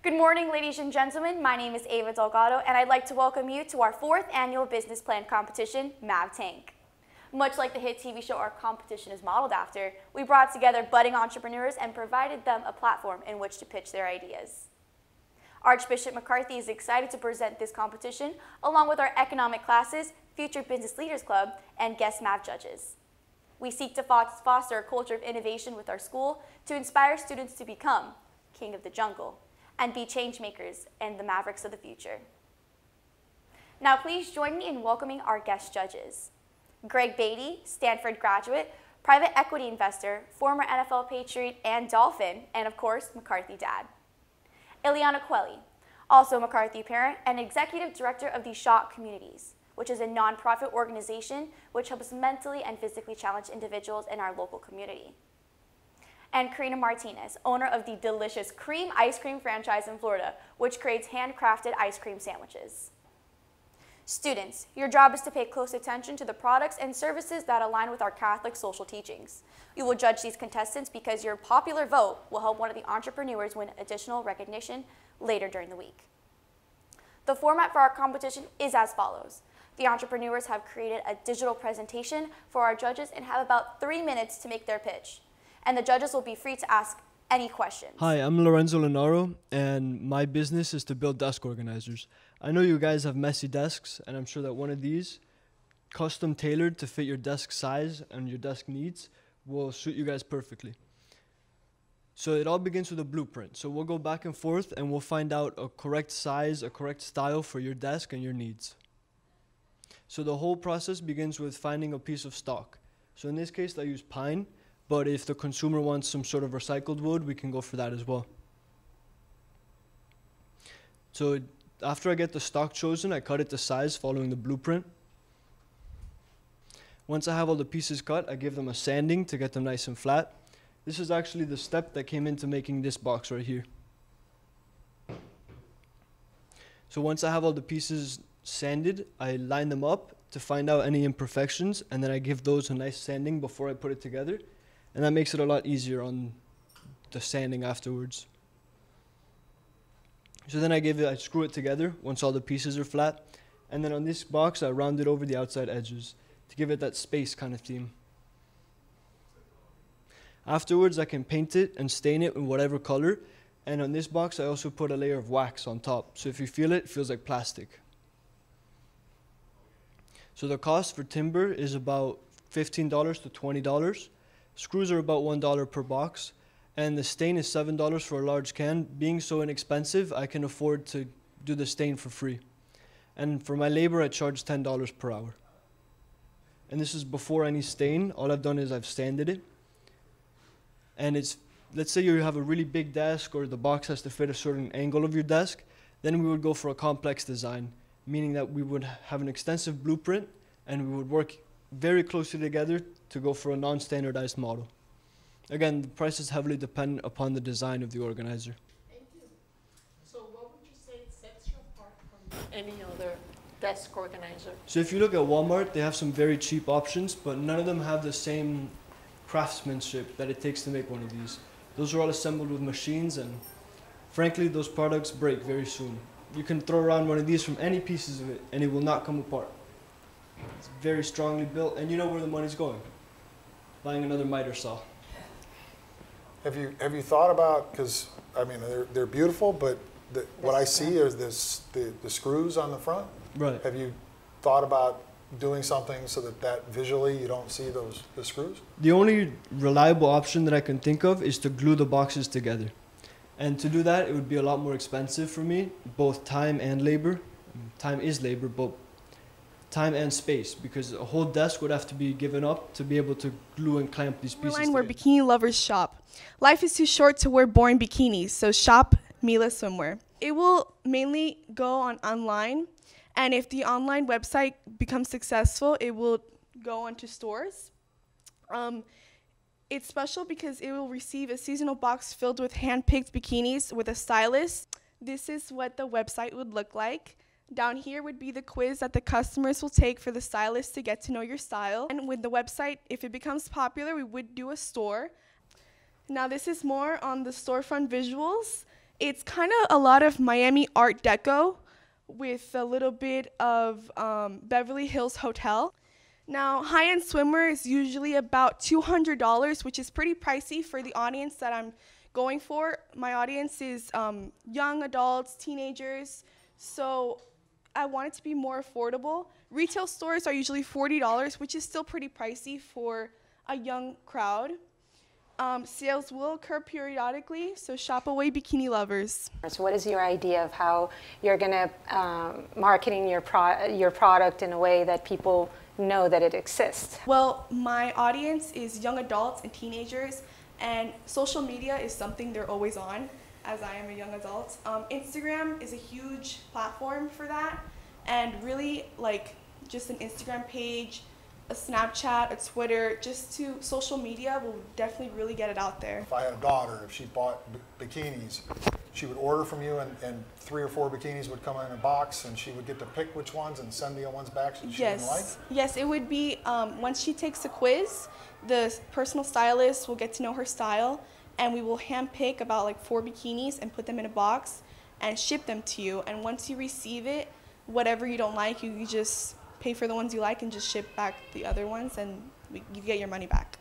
Good morning, ladies and gentlemen. My name is Ava Delgado, and I'd like to welcome you to our 4th annual business plan competition, Mav Tank. Much like the hit TV show our competition is modeled after, we brought together budding entrepreneurs and provided them a platform in which to pitch their ideas. Archbishop McCarthy is excited to present this competition along with our economic classes, Future Business Leaders Club, and guest Mav judges. We seek to foster a culture of innovation with our school to inspire students to become king of the jungle and be change makers and the mavericks of the future. Now please join me in welcoming our guest judges. Greg Beatty, Stanford graduate, private equity investor, former NFL Patriot and Dolphin, and of course, McCarthy dad. Ileana Quelli, also a McCarthy parent and executive director of the Shot Communities, which is a nonprofit organization which helps mentally and physically challenged individuals in our local community. And Karina Martinez, owner of the delicious Cream Ice Cream franchise in Florida, which creates handcrafted ice cream sandwiches. Students, your job is to pay close attention to the products and services that align with our Catholic social teachings. You will judge these contestants because your popular vote will help one of the entrepreneurs win additional recognition later during the week. The format for our competition is as follows. The entrepreneurs have created a digital presentation for our judges and have about 3 minutes to make their pitch. And the judges will be free to ask any questions. Hi, I'm Lorenzo, and my business is to build desk organizers. I know you guys have messy desks, and I'm sure that one of these, custom tailored to fit your desk size and your desk needs, will suit you guys perfectly. So it all begins with a blueprint. So we'll go back and forth, and we'll find out a correct size, a correct style for your desk and your needs. So the whole process begins with finding a piece of stock. So in this case, I use pine. But if the consumer wants some sort of recycled wood, we can go for that as well. So after I get the stock chosen, I cut it to size following the blueprint. Once I have all the pieces cut, I give them a sanding to get them nice and flat. This is actually the step that came into making this box right here. So once I have all the pieces sanded, I line them up to find out any imperfections, and then I give those a nice sanding before I put it together. And that makes it a lot easier on the sanding afterwards. So then I screw it together once all the pieces are flat. And then on this box, I round it over the outside edges to give it that space kind of theme. Afterwards, I can paint it and stain it in whatever color. And on this box, I also put a layer of wax on top. So if you feel it, it feels like plastic. So the cost for timber is about $15 to $20. Screws are about $1 per box, and the stain is $7 for a large can. Being so inexpensive, I can afford to do the stain for free. And for my labor, I charge $10 per hour. And this is before any stain. All I've done is I've sanded it. And let's say you have a really big desk or the box has to fit a certain angle of your desk, then we would go for a complex design, meaning that we would have an extensive blueprint and we would work very closely together to go for a non-standardized model. Again, the price is heavily dependent upon the design of the organizer. Thank you. So what would you say sets you apart from any other desk organizer? So if you look at Walmart, they have some very cheap options, but none of them have the same craftsmanship that it takes to make one of these. Those are all assembled with machines, and frankly, those products break very soon. You can throw around one of these from any pieces of it, and it will not come apart. It's very strongly built, and you know where the money's going. Buying another miter saw. Have you thought about, because I mean they're beautiful, but what I see is the screws on the front. Right. Have you thought about doing something so that visually you don't see the screws? The only reliable option that I can think of is to glue the boxes together. And to do that, it would be a lot more expensive for me, both time and labor. Time is labor, but time and space, because a whole desk would have to be given up to be able to glue and clamp these pieces together. Where bikini lovers shop. Life is too short to wear boring bikinis, so shop Mila Swimwear. It will mainly go online, and if the online website becomes successful, it will go onto stores. It's special because it will receive a seasonal box filled with hand-picked bikinis with a stylist. This is what the website would look like. Down here would be the quiz that the customers will take for the stylist to get to know your style. And with the website, if it becomes popular, we would do a store. Now this is more on the storefront visuals. It's kind of a lot of Miami Art Deco with a little bit of Beverly Hills Hotel. Now, high-end swimwear is usually about $200, which is pretty pricey for the audience that I'm going for. My audience is young adults, teenagers, so I want it to be more affordable. Retail stores are usually $40, which is still pretty pricey for a young crowd. Sales will occur periodically, so shop away, bikini lovers. So what is your idea of how you're going to marketing your product in a way that people know that it exists? Well, my audience is young adults and teenagers, and social media is something they're always on, as I am a young adult. Instagram is a huge platform for that, and really like just an Instagram page, a Snapchat, a Twitter, just to social media will definitely really get it out there. If I had a daughter, if she bought bikinis, she would order from you, and 3 or 4 bikinis would come in a box, and she would get to pick which ones and send the ones back she didn't like? Yes, it would be, once she takes a quiz, the personal stylist will get to know her style, and we will hand pick about like 4 bikinis and put them in a box and ship them to you. And once you receive it, whatever you don't like, you just pay for the ones you like and just ship back the other ones, and you get your money back.